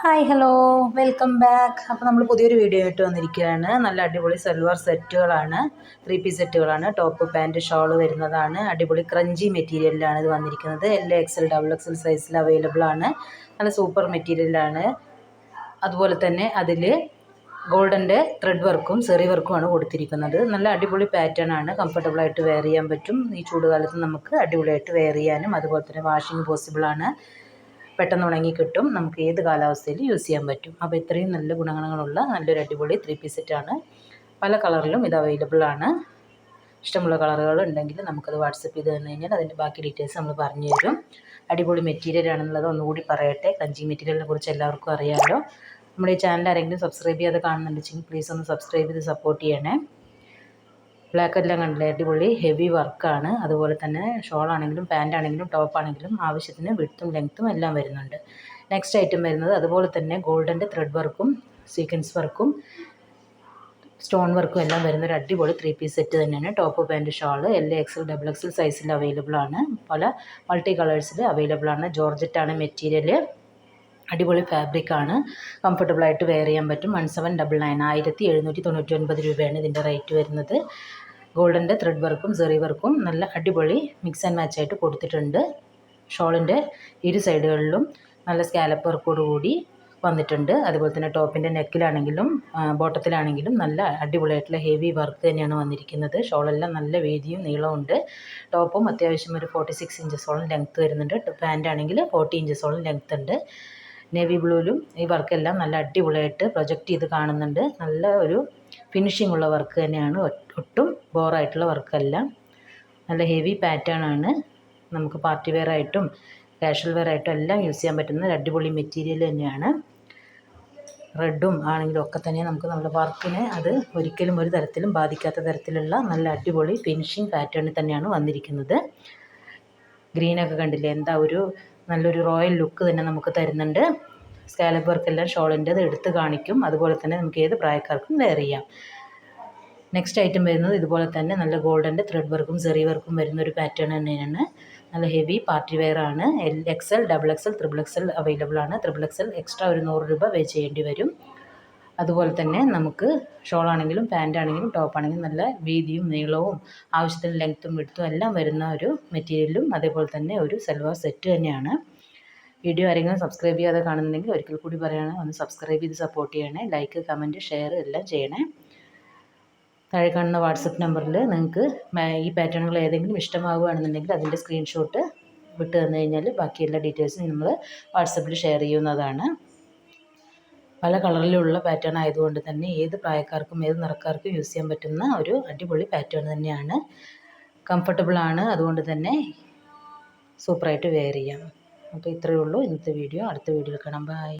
Hi hello welcome back. അപ്പോൾ നമ്മൾ പുതിയൊരു വീഡിയോ ആയിട്ട് വന്നിരിക്കുകയാണ്. നല്ല അടിപൊളി സൽവാർ സെറ്റുകളാണ്, 3 പീസ് സെറ്റുകളാണ്. ടോപ്പ് പാൻറ്റ് ഷോൾ വരുന്നതാണ്. അടിപൊളി ക്രഞ്ചി മെറ്റീരിയലിലാണ് ഇത് വന്നിരിക്കുന്നത്. XL XXL സൈസിൽ അവൈലബിൾ ആണ്. നല്ല സൂപ്പർ മെറ്റീരിയലാണ്. അതുപോലെ തന്നെ അതിൽ ഗോൾഡൻ്റെ ത്രെഡ് വർക്കും സെറി വർക്കുമാണ് കൊടുത്തിരിക്കുന്നത്. നല്ല അടിപൊളി പാറ്റേൺ ആണ്. കംഫർട്ടബിളായിട്ട് വെയർ ചെയ്യാൻ പറ്റും. ഈ ചൂടുകാലത്ത് നമുക്ക് അടിപൊളിയായിട്ട് വെയർ ചെയ്യാനും അതുപോലെ തന്നെ വാഷിംഗ് പോസിബിളാണ്. പെട്ടെന്ന് ഉണങ്ങി കിട്ടും. നമുക്ക് ഏത് കാലാവസ്ഥയിലും യൂസ് ചെയ്യാൻ പറ്റും. അപ്പോൾ ഇത്രയും നല്ല ഗുണങ്ങളുള്ള നല്ലൊരു അടിപൊളി 3 പീസ് സെറ്റാണ്. പല കളറിലും ഇത് അവൈലബിൾ ആണ്. ഇഷ്ടമുള്ള കളറുകൾ ഉണ്ടെങ്കിൽ നമുക്കത് വാട്സപ്പ് ചെയ്ത് തന്നു കഴിഞ്ഞാൽ അതിൻ്റെ ബാക്കി ഡീറ്റെയിൽസ് നമ്മൾ പറഞ്ഞു തരും. അടിപൊളി മെറ്റീരിയൽ ആണെന്നുള്ളത് ഒന്നുകൂടി പറയട്ടെ. കഞ്ചി മെറ്റീരിയലിനെ കുറിച്ച് എല്ലാവർക്കും അറിയാമല്ലോ. നമ്മുടെ ഈ ചാനൽ ആരെങ്കിലും സബ്സ്ക്രൈബ് ചെയ്യാതെ കാണുന്നുണ്ടെങ്കിൽ പ്ലീസ് ഒന്ന് സബ്സ്ക്രൈബ് ചെയ്ത് സപ്പോർട്ട് ചെയ്യണേ. ബ്ലാക്ക് എല്ലാം കണ്ടില്ലേ, അടിപൊളി ഹെവി വർക്കാണ്. അതുപോലെ തന്നെ ഷോളാണെങ്കിലും പാൻ്റാണെങ്കിലും ടോപ്പാണെങ്കിലും ആവശ്യത്തിന് വിഡ്ത്തും ലെങ്ത്തും എല്ലാം വരുന്നുണ്ട്. നെക്സ്റ്റ് ഐറ്റം വരുന്നത് അതുപോലെ തന്നെ ഗോൾഡൻ്റെ ത്രെഡ് വർക്കും സീക്വൻസ് വർക്കും സ്റ്റോൺ വർക്കും എല്ലാം വരുന്ന ഒരു അടിപൊളി 3 പീസ് സെറ്റ് തന്നെയാണ്. Top pant shawl XL XXL സൈസിൽ അവൈലബിൾ ആണ്. പല മൾട്ടി കളേഴ്സിൽ അവൈലബിൾ ആണ്. ജോർജറ്റാണ് മെറ്റീരിയൽ. അടിപൊളി ഫാബ്രിക്കാണ്. കംഫർട്ടബിളായിട്ട് വെയർ ചെയ്യാൻ പറ്റും. 1799 1799 രൂപയാണ് ഇതിൻ്റെ റേറ്റ് വരുന്നത്. ഗോൾഡൻ്റെ ത്രെഡ് വർക്കും സെറി വർക്കും നല്ല അടിപൊളി മിക്സ് ആൻഡ് മാച്ച് ആയിട്ട് കൊടുത്തിട്ടുണ്ട്. ഷോളിൻ്റെ ഇരു സൈഡുകളിലും നല്ല സ്കാലപ്പ് വർക്കോട് കൂടി വന്നിട്ടുണ്ട്. അതുപോലെ തന്നെ ടോപ്പിൻ്റെ നെക്കിലാണെങ്കിലും ബോട്ടത്തിലാണെങ്കിലും നല്ല അടിപൊളിയായിട്ടുള്ള ഹെവി വർക്ക് തന്നെയാണ് വന്നിരിക്കുന്നത്. ഷോളെല്ലാം നല്ല വീതിയും നീളമുണ്ട്. ടോപ്പും അത്യാവശ്യം ഒരു 46 ഇഞ്ചസോളം ലെങ്ത്ത് വരുന്നുണ്ട്. പാൻ്റാണെങ്കിൽ 40 ഇഞ്ചസോളം ലെങ്ത്ത് ഉണ്ട്. നേവി ബ്ലൂവിലും ഈ വർക്കെല്ലാം നല്ല അടിപൊളിയായിട്ട് പ്രൊജക്റ്റ് ചെയ്ത് കാണുന്നുണ്ട്. നല്ല ഒരു ഫിനിഷിംഗ് ഉള്ള വർക്ക് തന്നെയാണ്. ഒട്ടും ബോറായിട്ടുള്ള വർക്കല്ല. നല്ല ഹെവി പാറ്റേൺ ആണ്. നമുക്ക് പാർട്ടി വെയർ ആയിട്ടും കാഷ്വൽ വെയർ ആയിട്ടും എല്ലാം യൂസ് ചെയ്യാൻ പറ്റുന്ന ഒരു അടിപൊളി മെറ്റീരിയൽ തന്നെയാണ്. റെഡും ആണെങ്കിലും ഒക്കെ തന്നെ നമുക്ക് നമ്മുടെ വർക്കിനെ അത് ഒരിക്കലും ഒരു തരത്തിലും ബാധിക്കാത്ത തരത്തിലുള്ള നല്ല അടിപൊളി ഫിനിഷിംഗ് പാറ്റേണിൽ തന്നെയാണ് വന്നിരിക്കുന്നത്. ഗ്രീനൊക്കെ കണ്ടില്ലേ, എന്താ ഒരു നല്ലൊരു റോയൽ ലുക്ക് തന്നെ നമുക്ക് തരുന്നുണ്ട്. സ്കാലപ്പ് വർക്കെല്ലാം ഷോളിൻ്റെത് എടുത്ത് കാണിക്കും. അതുപോലെ തന്നെ നമുക്ക് ഏത് പ്രായക്കാർക്കും വെയർ ചെയ്യാം. നെക്സ്റ്റ് ഐറ്റം വരുന്നത് ഇതുപോലെ തന്നെ നല്ല ഗോൾഡൻ്റെ ത്രെഡ് വർക്കും സെറി വർക്കും വരുന്ന ഒരു പാറ്റേൺ തന്നെയാണ്. നല്ല ഹെവി പാർട്ടി വെയർ ആണ്. XL XXL XXL അവൈലബിൾ ആണ്. XXL എക്സ്ട്രാ ഒരു 100 രൂപ പേ ചെയ്യേണ്ടി വരും. അതുപോലെ തന്നെ നമുക്ക് ഷോളാണെങ്കിലും പാൻ്റാണെങ്കിലും ടോപ്പാണെങ്കിലും നല്ല വീതിയും നീളവും ആവശ്യത്തിന് ലെങ്ത്തും വിഡ്ത്തും എല്ലാം വരുന്ന ഒരു മെറ്റീരിയലും അതേപോലെ തന്നെ ഒരു സൽവാർ സെറ്റ് തന്നെയാണ്. വീഡിയോ ആരെങ്കിലും സബ്സ്ക്രൈബ് ചെയ്യാതെ കാണുന്നുണ്ടെങ്കിൽ ഒരിക്കൽ കൂടി പറയുകയാണ്, ഒന്ന് സബ്സ്ക്രൈബ് ചെയ്ത് സപ്പോർട്ട് ചെയ്യണേ. ലൈക്ക്, കമൻറ്റ്, ഷെയർ എല്ലാം ചെയ്യണേ. താഴെ കാണുന്ന വാട്സപ്പ് നമ്പറിൽ നിങ്ങൾക്ക് ഈ പാറ്റേണുകൾ ഏതെങ്കിലും ഇഷ്ടമാവുകയാണെന്നുണ്ടെങ്കിൽ അതിൻ്റെ സ്ക്രീൻഷോട്ട് വിട്ട് തന്നു കഴിഞ്ഞാൽ ബാക്കി എല്ലാ ഡീറ്റെയിൽസും നമ്മൾ വാട്സപ്പിൽ ഷെയർ ചെയ്യുന്നതാണ്. പല കളറിലുള്ള പാറ്റേൺ ആയതുകൊണ്ട് തന്നെ ഏത് പ്രായക്കാർക്കും ഏത് നിറക്കാർക്കും യൂസ് ചെയ്യാൻ പറ്റുന്ന ഒരു അടിപൊളി പാറ്റേൺ തന്നെയാണ്. കംഫർട്ടബിളാണ്. അതുകൊണ്ട് തന്നെ സൂപ്പറായിട്ട് വെയർ ചെയ്യാം. അപ്പോൾ ഇത്രയേ ഉള്ളൂ ഇന്നത്തെ വീഡിയോ. അടുത്ത വീഡിയോയിൽ കാണാം. ബൈ.